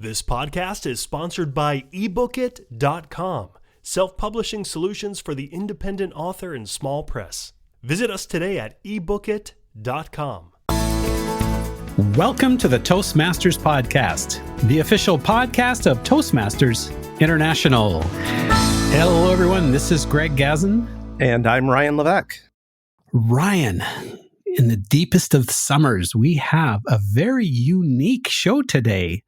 This podcast is sponsored by ebookit.com, self-publishing solutions for the independent author and small press. Visit us today at ebookit.com. Welcome to the Toastmasters podcast, the official podcast of Toastmasters International. Hello, everyone. This is Greg Gazin. And I'm Ryan Levesque. Ryan, in the deepest of summers, we have a very unique show today.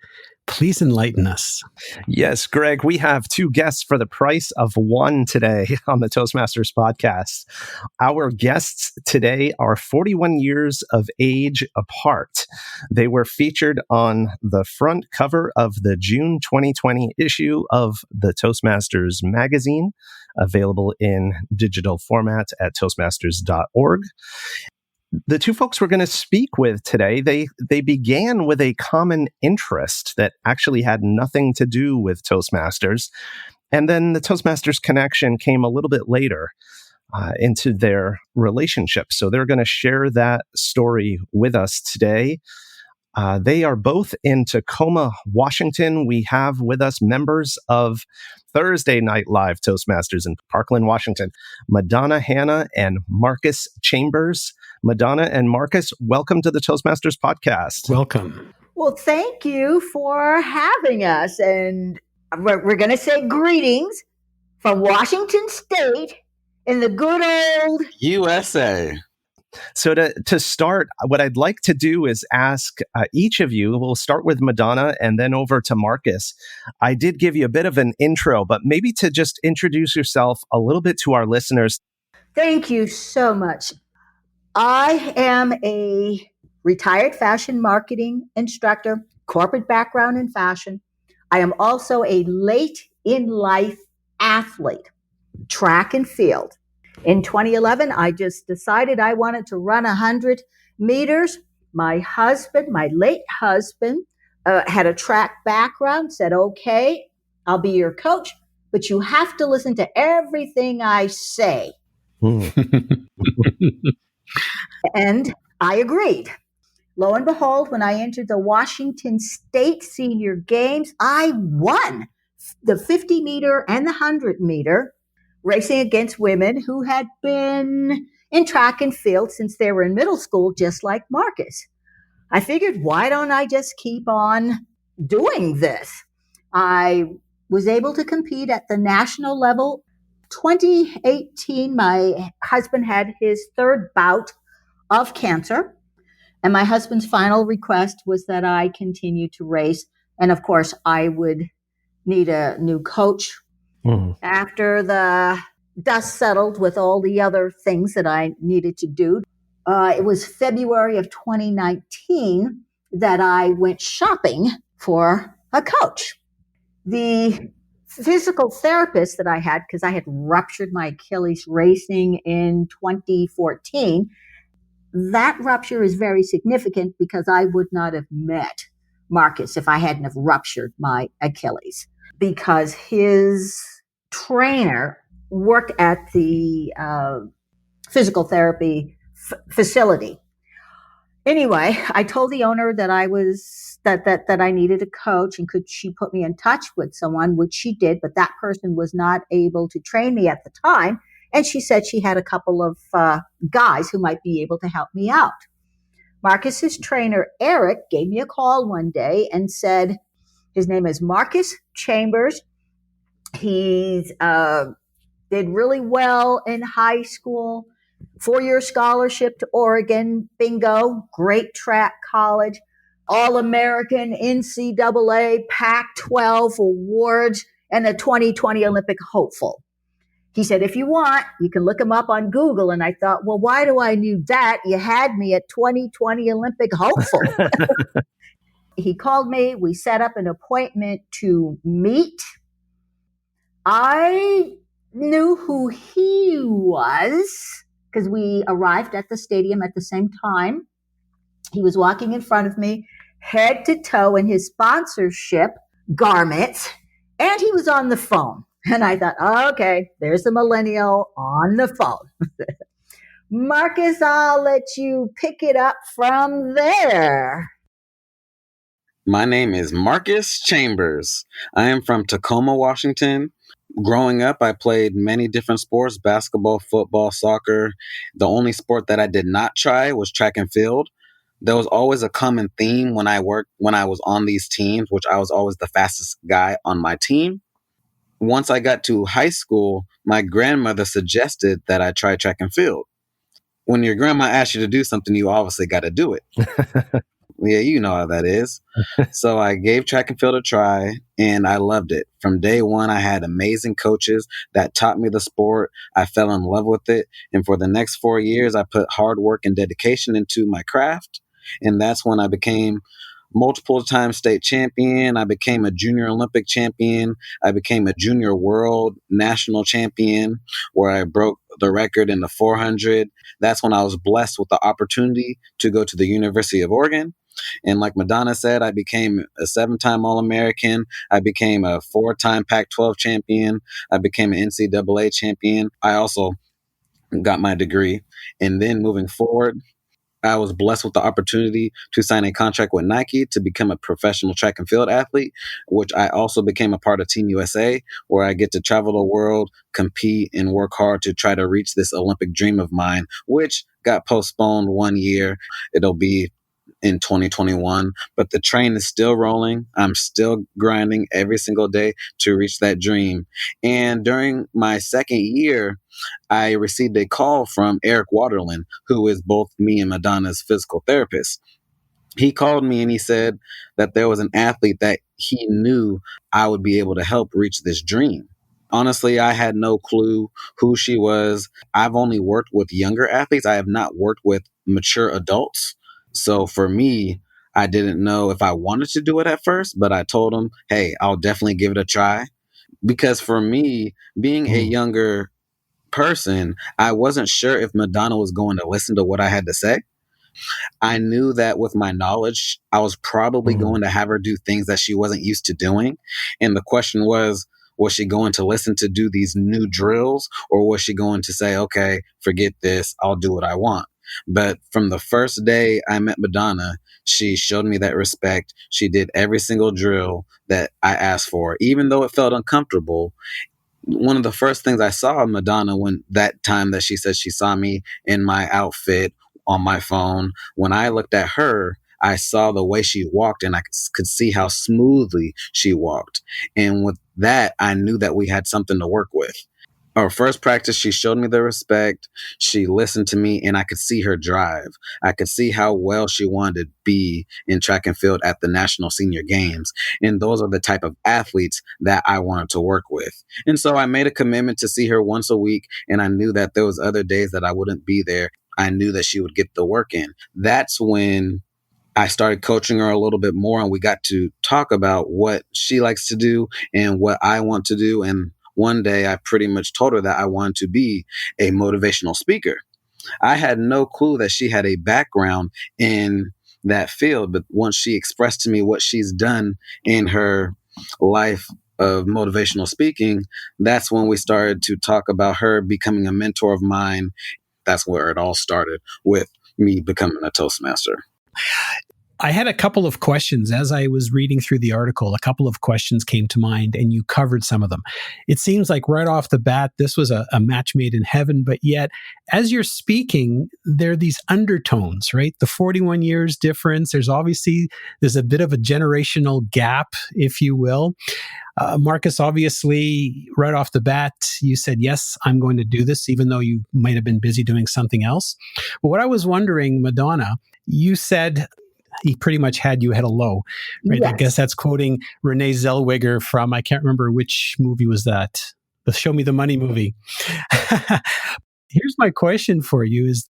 Please enlighten us. Yes, Greg, we have two guests for the price of one today on the Toastmasters podcast. Our guests today are 41 years of age apart. They were featured on the front cover of the June 2020 issue of the Toastmasters magazine, available in digital format at toastmasters.org. The two folks we're going to speak with today, they began with a common interest that actually had nothing to do with Toastmasters. And then the Toastmasters connection came a little bit later into their relationship. So they're going to share that story with us today. They are both in Tacoma, Washington. We have with us members of Thursday Night Live Toastmasters in Parkland, Washington, Madonna Hanna and Marcus Chambers. Madonna and Marcus, welcome to the Toastmasters podcast. Welcome. Well, thank you for having us. And we're going to say greetings from Washington State in the good old USA. So to start, what I'd like to do is ask each of you, we'll start with Madonna and then over to Marcus. I did give you a bit of an intro, but maybe to just introduce yourself a little bit to our listeners. Thank you so much. I am a retired fashion marketing instructor, corporate background in fashion. I am also a late in life athlete, track and field. In 2011, I just decided I wanted to run 100 meters. My late husband, had a track background, said, okay, I'll be your coach, but you have to listen to everything I say. And I agreed. Lo and behold, when I entered the Washington State Senior Games, I won the 50 meter and the 100 meter, racing against women who had been in track and field since they were in middle school, just like Marcus. I figured, why don't I just keep on doing this? I was able to compete at the national level. 2018, my husband had his third bout of cancer, and my husband's final request was that I continue to race. And of course, I would need a new coach. After the dust settled with all the other things that I needed to do, it was February of 2019 that I went shopping for a coach. The physical therapist that I had, because I had ruptured my Achilles racing in 2014, that rupture is very significant because I would not have met Marcus if I hadn't have ruptured my Achilles, because his trainer worked at the physical therapy facility. Anyway, I told the owner that I was that I needed a coach, and could she put me in touch with someone, which she did, but that person was not able to train me at the time. And she said she had a couple of guys who might be able to help me out. Marcus's trainer, Eric, gave me a call one day and said, his name is Marcus Chambers. He's did really well in high school, 4-year scholarship to Oregon, bingo, great track college, All-American, NCAA, Pac-12 awards, and a 2020 Olympic hopeful. He said, if you want, you can look him up on Google. And I thought, well, why do I need that? You had me at 2020 Olympic hopeful. He called me. We set up an appointment to meet. I knew who he was because we arrived at the stadium at the same time. He was walking in front of me, head to toe in his sponsorship garments, and he was on the phone. And I thought, okay, there's the millennial on the phone. Marcus, I'll let you pick it up from there. My name is Marcus Chambers. I am from Tacoma, Washington. Growing up, I played many different sports: basketball, football, soccer. The only sport that I did not try was track and field. There was always a common theme when I was on these teams, which I was always the fastest guy on my team. Once I got to high school, my grandmother suggested that I try track and field. When your grandma asks you to do something, you obviously got to do it. Yeah, you know how that is. So I gave track and field a try and I loved it. From day one, I had amazing coaches that taught me the sport. I fell in love with it. And for the next 4 years, I put hard work and dedication into my craft. And that's when I became multiple time state champion. I became a junior Olympic champion. I became a junior world national champion where I broke the record in the 400. That's when I was blessed with the opportunity to go to the University of Oregon. And like Madonna said, I became a 7-time All-American. I became a 4-time Pac-12 champion. I became an NCAA champion. I also got my degree. And then moving forward, I was blessed with the opportunity to sign a contract with Nike to become a professional track and field athlete, which I also became a part of Team USA, where I get to travel the world, compete, and work hard to try to reach this Olympic dream of mine, which got postponed 1 year. It'll be in 2021, but the train is still rolling. I'm still grinding every single day to reach that dream. And during my second year, I received a call from Eric Waterland, who is both me and Madonna's physical therapist. He called me and he said that there was an athlete that he knew I would be able to help reach this dream. Honestly, I had no clue who she was. I've only worked with younger athletes. I have not worked with mature adults. So for me, I didn't know if I wanted to do it at first, but I told him, hey, I'll definitely give it a try. Because for me, being a younger person, I wasn't sure if Madonna was going to listen to what I had to say. I knew that with my knowledge, I was probably going to have her do things that she wasn't used to doing. And the question was she going to listen to do these new drills, or was she going to say, okay, forget this, I'll do what I want? But from the first day I met Madonna, she showed me that respect. She did every single drill that I asked for, even though it felt uncomfortable. One of the first things I saw of Madonna, when that time that she said she saw me in my outfit on my phone, when I looked at her, I saw the way she walked and I could see how smoothly she walked. And with that, I knew that we had something to work with. Our first practice, she showed me the respect. She listened to me and I could see her drive. I could see how well she wanted to be in track and field at the National Senior Games. And those are the type of athletes that I wanted to work with. And so I made a commitment to see her once a week. And I knew that there was other days that I wouldn't be there. I knew that she would get the work in. That's when I started coaching her a little bit more and we got to talk about what she likes to do and what I want to do. And one day I pretty much told her that I wanted to be a motivational speaker. I had no clue that she had a background in that field, but once she expressed to me what she's done in her life of motivational speaking, that's when we started to talk about her becoming a mentor of mine. That's where it all started, with me becoming a Toastmaster. I had a couple of questions as I was reading through the article. A couple of questions came to mind, and you covered some of them. It seems like right off the bat, this was a match made in heaven, but yet, as you're speaking, there are these undertones, right? The 41 years difference. There's a bit of a generational gap, if you will. Marcus, obviously, right off the bat, you said, yes, I'm going to do this, even though you might have been busy doing something else. But what I was wondering, Madonna, you said he pretty much had you at a low, right? Yes. I guess that's quoting Renee Zellweger from, I can't remember which movie was that, the Show Me the Money movie. Here's my question for you is,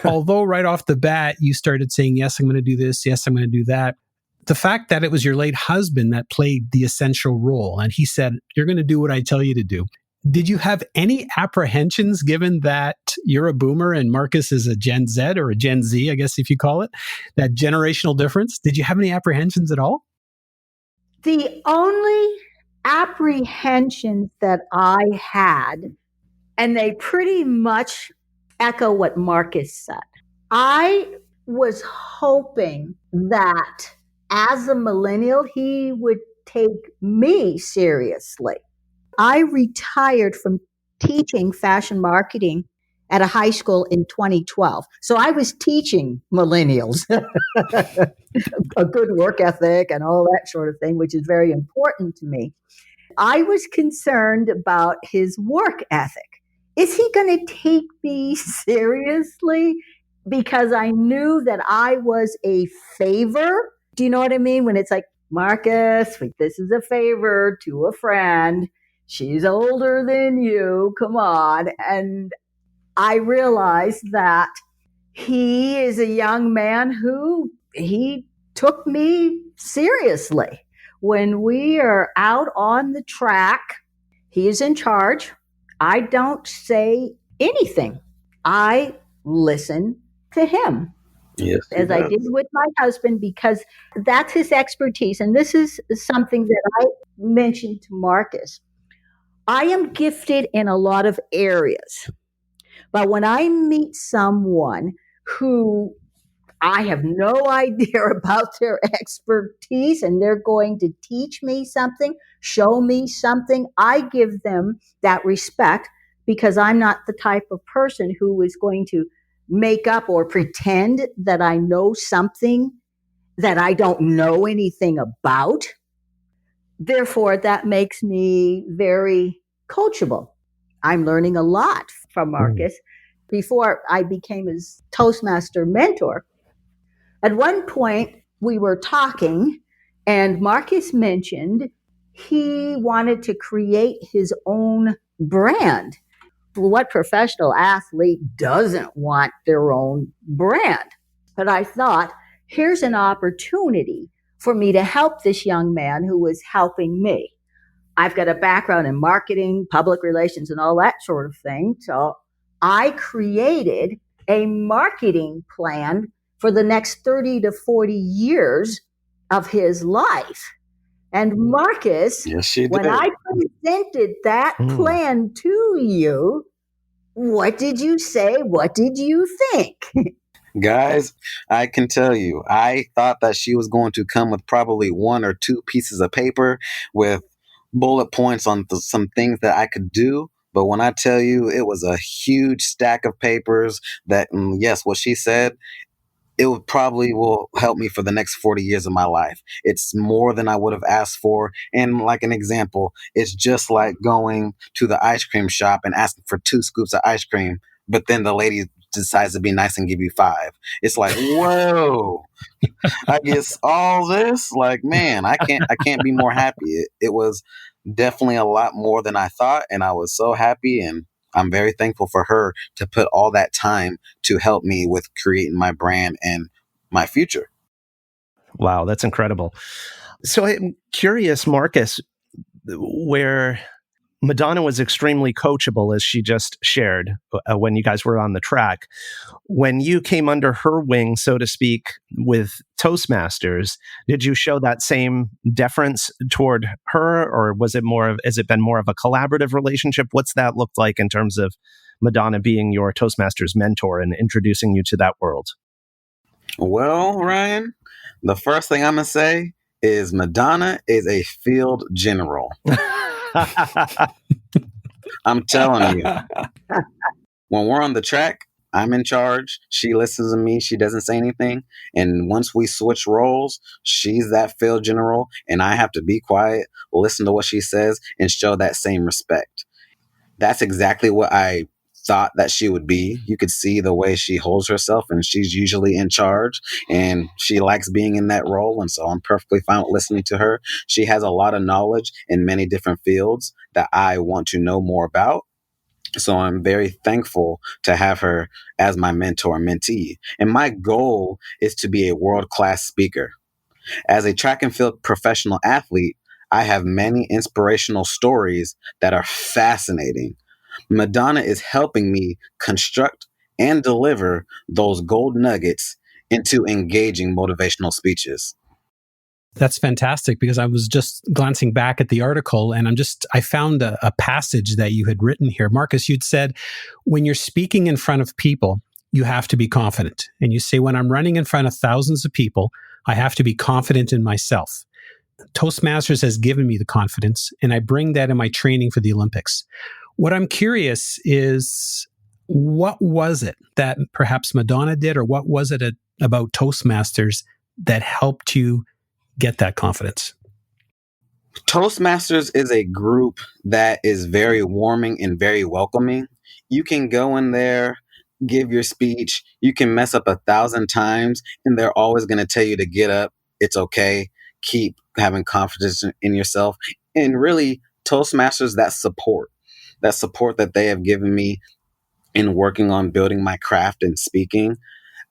although right off the bat, you started saying, yes, I'm going to do this. Yes, I'm going to do that. The fact that it was your late husband that played the essential role, and he said, you're going to do what I tell you to do. Did you have any apprehensions, given that you're a boomer and Marcus is a Gen Z or a Gen Z, I guess if you call it, that generational difference? Did you have any apprehensions at all? The only apprehensions that I had, and they pretty much echo what Marcus said, I was hoping that as a millennial, he would take me seriously. I retired from teaching fashion marketing at a high school in 2012. So I was teaching millennials a good work ethic and all that sort of thing, which is very important to me. I was concerned about his work ethic. Is he going to take me seriously? Because I knew that I was a favor. Do you know what I mean? When it's like, Marcus, this is a favor to a friend. She's older than you. Come on. And I realized that he is a young man who he took me seriously. When we are out on the track, he is in charge. I don't say anything. I listen to him. Yes, as I did with my husband, because that's his expertise. And this is something that I mentioned to Marcus. I am gifted in a lot of areas, but when I meet someone who I have no idea about their expertise and they're going to teach me something, show me something, I give them that respect, because I'm not the type of person who is going to make up or pretend that I know something that I don't know anything about. Therefore, that makes me very coachable. I'm learning a lot from Marcus. Before I became his Toastmaster mentor, at one point we were talking and Marcus mentioned he wanted to create his own brand. What professional athlete doesn't want their own brand? But I thought, here's an opportunity for me to help this young man who was helping me. I've got a background in marketing, public relations, and all that sort of thing. So I created a marketing plan for the next 30 to 40 years of his life. And Marcus, when I presented that plan to you, what did you say? What did you think? Guys, I can tell you, I thought that she was going to come with probably 1 or 2 pieces of paper with bullet points on some things that I could do. But when I tell you, it was a huge stack of papers that, yes, what she said, it will probably help me for the next 40 years of my life. It's more than I would have asked for. And like an example, it's just like going to the ice cream shop and asking for 2 scoops of ice cream, but then the lady decides to be nice and give you 5. It's like, whoa, I guess all this, like, man, I can't be more happy. It was definitely a lot more than I thought. And I was so happy, and I'm very thankful for her to put all that time to help me with creating my brand and my future. Wow, that's incredible. So I'm curious, Marcus, where Madonna was extremely coachable, as she just shared, when you guys were on the track. When you came under her wing, so to speak, with Toastmasters, did you show that same deference toward her, or has it been more of a collaborative relationship? What's that looked like in terms of Madonna being your Toastmasters mentor and introducing you to that world? Well, Ryan, the first thing I'm going to say is Madonna is a field general. I'm telling you, when we're on the track, I'm in charge. She listens to me. She doesn't say anything. And once we switch roles, she's that field general, and I have to be quiet, listen to what she says, and show that same respect. That's exactly what I thought that she would be. You could see the way she holds herself, and she's usually in charge, and she likes being in that role. And so I'm perfectly fine with listening to her. She has a lot of knowledge in many different fields that I want to know more about. So I'm very thankful to have her as my mentor and mentee. And my goal is to be a world-class speaker. As a track and field professional athlete, I have many inspirational stories that are fascinating. Madonna is helping me construct and deliver those gold nuggets into engaging motivational speeches. That's fantastic, because I was just glancing back at the article and I found a passage that you had written here. Marcus, you'd said, when you're speaking in front of people, you have to be confident. And you say, when I'm running in front of thousands of people, I have to be confident in myself. Toastmasters has given me the confidence, and I bring that in my training for the Olympics. What I'm curious is, what was it that perhaps Madonna did, or what was it about Toastmasters that helped you get that confidence? Toastmasters is a group that is very warming and very welcoming. You can go in there, give your speech, you can mess up 1,000 times, and they're always going to tell you to get up. It's okay. Keep having confidence in yourself. And really, Toastmasters, that support that they have given me in working on building my craft and speaking,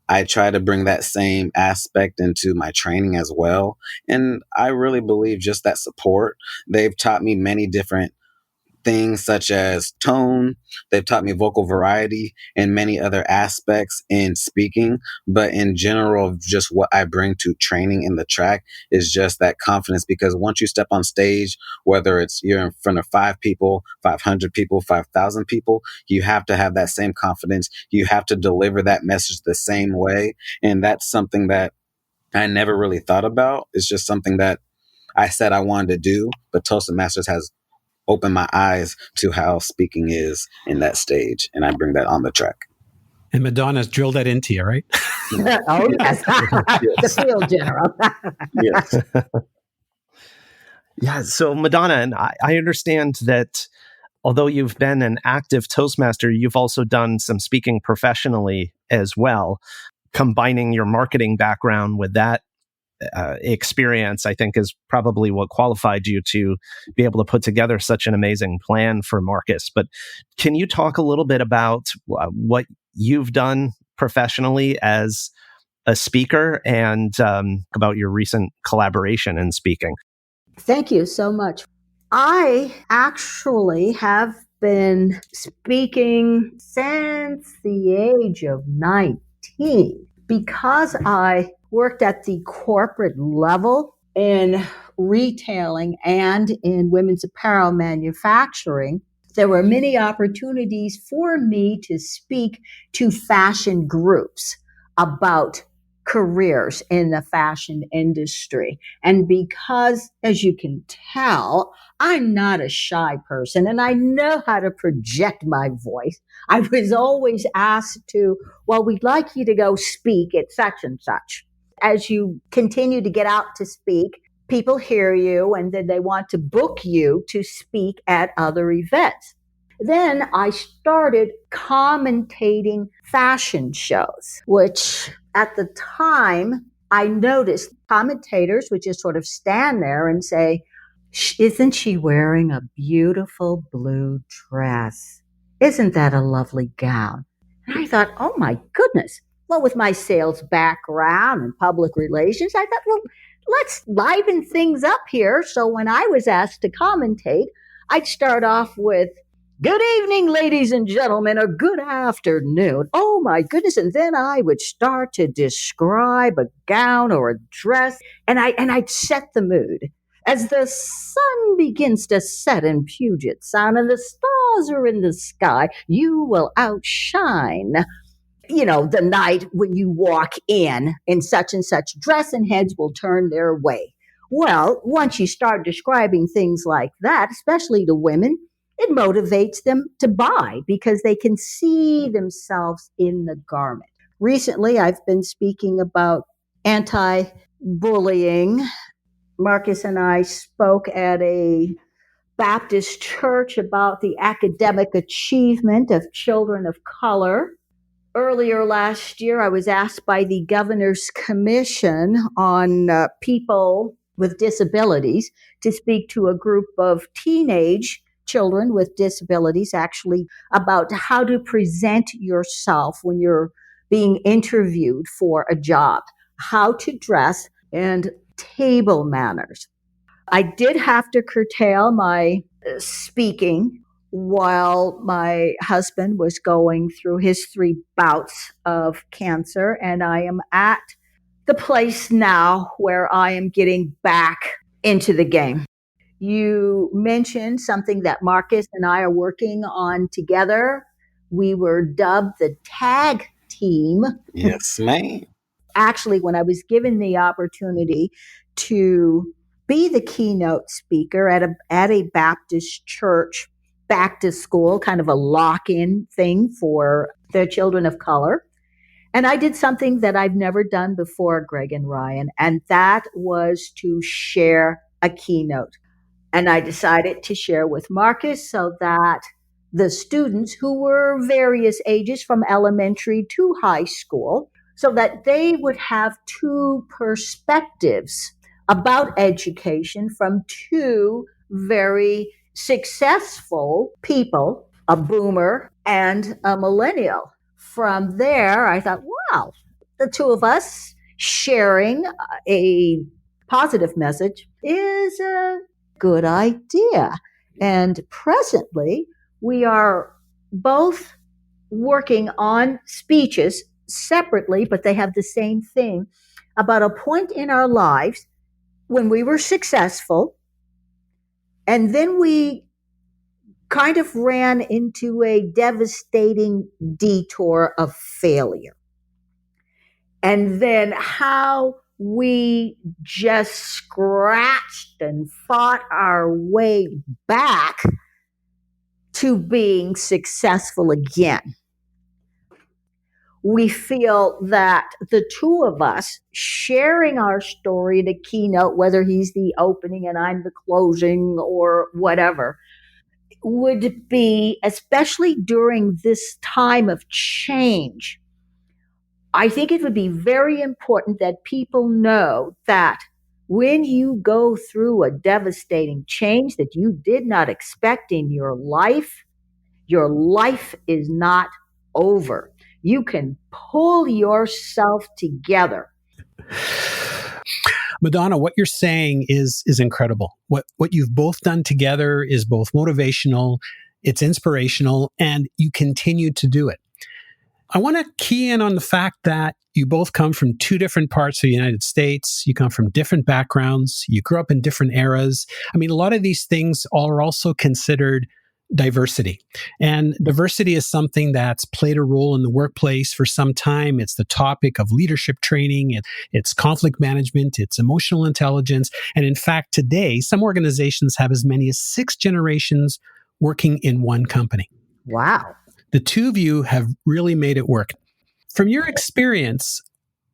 I try to bring that same aspect into my training as well. And I really believe just that support. They've taught me many different things such as tone. They've taught me vocal variety and many other aspects in speaking. But in general, just what I bring to training in the track is just that confidence, because once you step on stage, whether it's you're in front of 5 people, 500 people, 5,000 people, you have to have that same confidence. You have to deliver that message the same way. And that's something that I never really thought about. It's just something that I said I wanted to do, but Toastmasters has opened my eyes to how speaking is in that stage, and I bring that on the track. And Madonna's drilled that into you, right? Oh, yes. The field general. Yes. Yeah. So, Madonna, and I understand that although you've been an active Toastmaster, you've also done some speaking professionally as well. Combining your marketing background with that experience, I think, is probably what qualified you to be able to put together such an amazing plan for Marcus. But can you talk a little bit about what you've done professionally as a speaker, and about your recent collaboration in speaking? Thank you so much. I actually have been speaking since the age of 19 because I worked at the corporate level in retailing and in women's apparel manufacturing. There were many opportunities for me to speak to fashion groups about careers in the fashion industry. And because, as you can tell, I'm not a shy person and I know how to project my voice, I was always asked to, well, we'd like you to go speak at such and such. As you continue to get out to speak, people hear you and then they want to book you to speak at other events. Then I started commentating fashion shows, which at the time I noticed commentators would just sort of stand there and say, "Isn't she wearing a beautiful blue dress? Isn't that a lovely gown?" And I thought, oh my goodness. Well, with my sales background and public relations, I thought, well, let's liven things up here. So when I was asked to commentate, I'd start off with, "Good evening, ladies and gentlemen," or "Good afternoon." Oh my goodness. And then I would start to describe a gown or a dress, and I'd set the mood. As the sun begins to set in Puget Sound and the stars are in the sky, you will outshine, the night when you walk in such and such dress, and heads will turn their way. Well, once you start describing things like that, especially to women, it motivates them to buy because they can see themselves in the garment. Recently, I've been speaking about anti-bullying. Marcus and I spoke at a Baptist church about the academic achievement of children of color. Earlier last year, I was asked by the Governor's Commission on People with Disabilities to speak to a group of teenage children with disabilities, actually, about how to present yourself when you're being interviewed for a job, how to dress, and table manners. I did have to curtail my speaking while my husband was going through his 3 bouts of cancer, and I am at the place now where I am getting back into the game. You mentioned something that Marcus and I are working on together. We were dubbed the tag team. Yes, ma'am. Actually, when I was given the opportunity to be the keynote speaker at a Baptist church back to school, kind of a lock-in thing for the children of color. And I did something that I've never done before, Greg and Ryan, and that was to share a keynote. And I decided to share with Marcus so that the students who were various ages from elementary to high school, so that they would have two perspectives about education from two very successful people, a boomer and a millennial. From there, I thought, wow, the two of us sharing a positive message is a good idea. And presently, we are both working on speeches separately, but they have the same thing about a point in our lives when we were successful, and then we kind of ran into a devastating detour of failure. And then how we just scratched and fought our way back to being successful again. We feel that the two of us sharing our story in a keynote, whether he's the opening and I'm the closing or whatever, would be, especially during this time of change, I think it would be very important that people know that when you go through a devastating change that you did not expect in your life is not over. You can pull yourself together. Madonna, what you're saying is incredible. What you've both done together is both motivational, it's inspirational, and you continue to do it. I want to key in on the fact that you both come from two different parts of the United States. You come from different backgrounds. You grew up in different eras. I mean, a lot of these things are also considered diversity. And diversity is something that's played a role in the workplace for some time. It's the topic of leadership training. It's conflict management. It's emotional intelligence. And in fact, today, some organizations have as many as 6 generations working in one company. Wow. The two of you have really made it work. From your experience,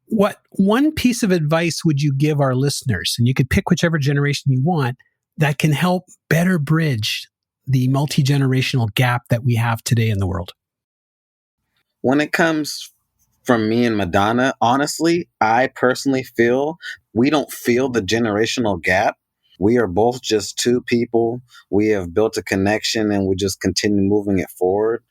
what one piece of advice would you give our listeners? And you could pick whichever generation you want that can help better bridge the multi-generational gap that we have today in the world. When it comes from me and Madonna, honestly, I personally feel we don't feel the generational gap. We are both just two people. We have built a connection and we just continue moving it forward.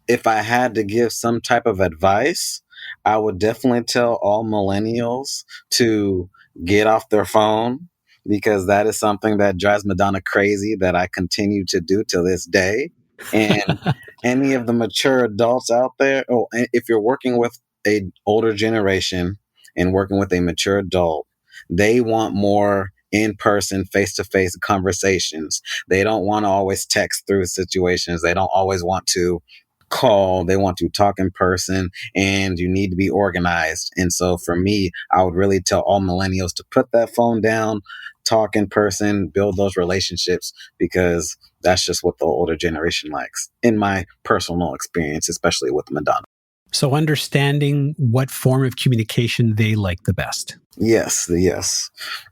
If I had to give some type of advice, I would definitely tell all millennials to get off their phone, because that is something that drives Madonna crazy that I continue to do to this day. And any of the mature adults out there, if you're working with an older generation and working with a mature adult, they want more in-person, face-to-face conversations. They don't want to always text through situations. They don't always want to call. They want to talk in person, and you need to be organized. And so for me, I would really tell all millennials to put that phone down, talk in person, build those relationships, because that's just what the older generation likes, in my personal experience, especially with Madonna. So understanding what form of communication they like the best. Yes.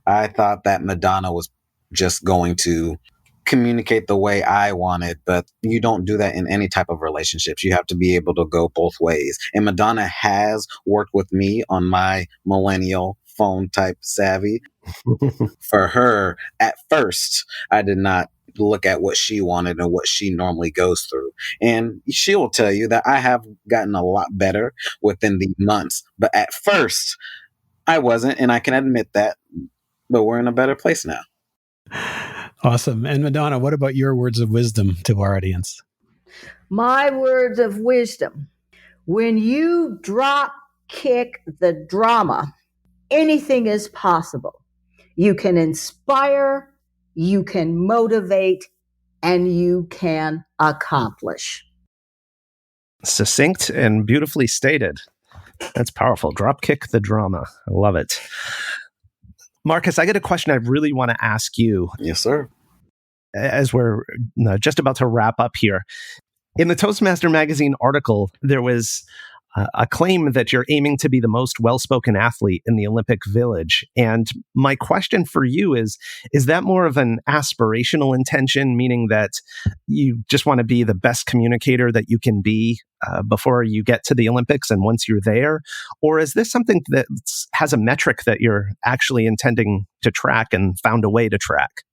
I thought that Madonna was just going to communicate the way I wanted, but you don't do that in any type of relationships. You have to be able to go both ways. And Madonna has worked with me on my millennial phone type savvy. For her, at first, I did not look at what she wanted and what she normally goes through. And she will tell you that I have gotten a lot better within the months. But at first, I wasn't, and I can admit that. But we're in a better place now. Awesome. And Madonna, what about your words of wisdom to our audience? My words of wisdom. When you drop kick the drama, anything is possible. You can inspire, you can motivate, and you can accomplish. Succinct and beautifully stated. That's powerful. Dropkick the drama. I love it. Marcus, I got a question I really want to ask you Yes, sir. as we're just about to wrap up here. In the Toastmaster magazine article, there was a claim that you're aiming to be the most well-spoken athlete in the Olympic Village. And my question for you is that more of an aspirational intention, meaning that you just want to be the best communicator that you can be before you get to the Olympics and once you're there? Or is this something that has a metric that you're actually intending to track and found a way to track?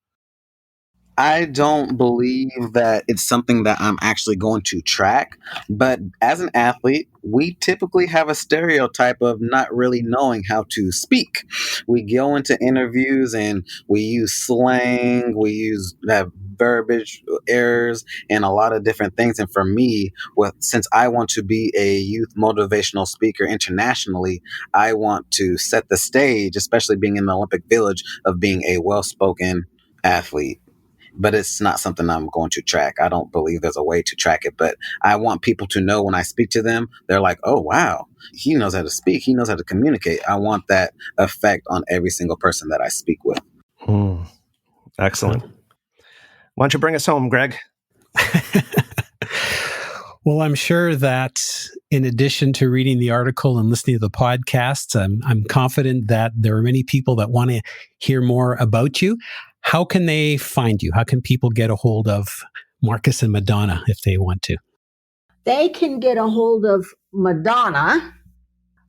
I don't believe that it's something that I'm actually going to track, but as an athlete, we typically have a stereotype of not really knowing how to speak. We go into interviews and we use slang, have verbiage errors and a lot of different things. And for me, since I want to be a youth motivational speaker internationally, I want to set the stage, especially being in the Olympic Village, of being a well-spoken athlete. But it's not something I'm going to track. I don't believe there's a way to track it, but I want people to know when I speak to them, they're like, oh, wow, he knows how to speak. He knows how to communicate. I want that effect on every single person that I speak with. Excellent. Why don't you bring us home, Greg? Well, I'm sure that in addition to reading the article and listening to the podcasts, I'm confident that there are many people that want to hear more about you. How can they find you? How can people get a hold of Marcus and Madonna if they want to? They can get a hold of Madonna.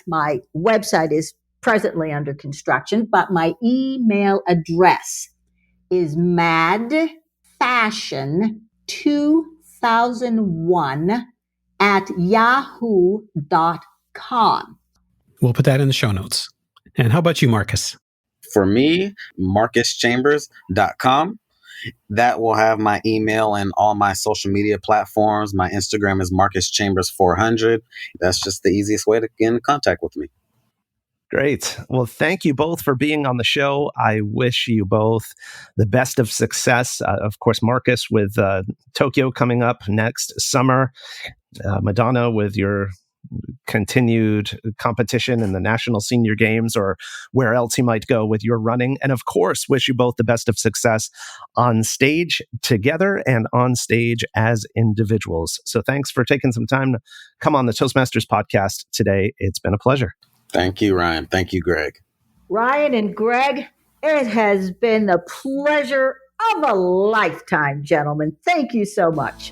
My website is presently under construction, but my email address is madfashion2001@yahoo.com. We'll put that in the show notes. And how about you, Marcus? For me, marcuschambers.com. That will have my email and all my social media platforms. My Instagram is marcuschambers400. That's just the easiest way to get in contact with me. Great. Well, thank you both for being on the show. I wish you both the best of success. Of course, Marcus with Tokyo coming up next summer. Madonna with your continued competition in the National Senior Games or where else you might go with your running. And of course, wish you both the best of success on stage together and on stage as individuals. So thanks for taking some time to come on the Toastmasters podcast today. It's been a pleasure. Thank you, Ryan. Thank you, Greg. Ryan and Greg, it has been the pleasure of a lifetime, gentlemen. Thank you so much.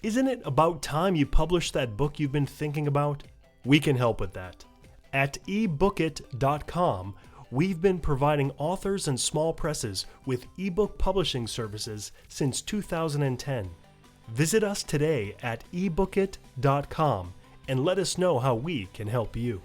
Isn't it about time you published that book you've been thinking about? We can help with that. At ebookit.com, we've been providing authors and small presses with ebook publishing services since 2010. Visit us today at ebookit.com and let us know how we can help you.